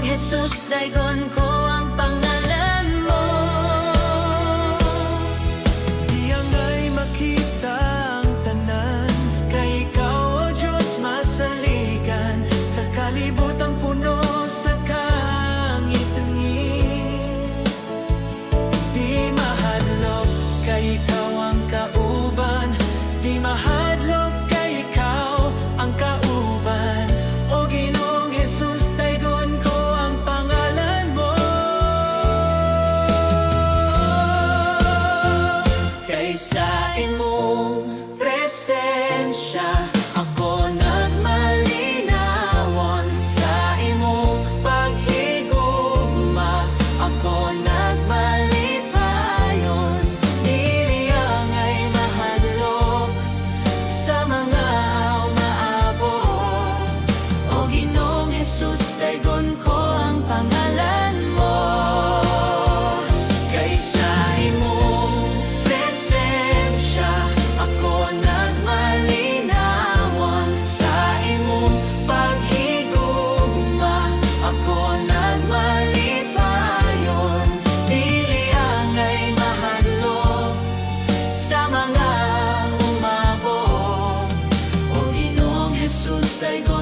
Jesus, daygon ko ang pangalan mo. Iyang ay makita ang tanan, kay ikaw, O Diyos, masaligan, sa kalibutang puno sa kangit-ngit. Di mahadlok, kay ikaw ang kauban, di mahadlok, kay ikaw ang kauban. O Ginoong Jesus, daygon ko ang pangalan mo. Kaysa imong presensya, ako nagmalinawon. Sa imong paghigugma, ako nagmalipayon. Dili angay mahadlok sa mga umaabot. O Ginoong Jesus, daygon ko ang pangalan mo. Kaysa imong presensya, ako nagmalinawon. Sa imong paghigugma, ako nagmalipayon. Dili angay mahadlok sa mga umabot. O Ginoong Jesus, daygon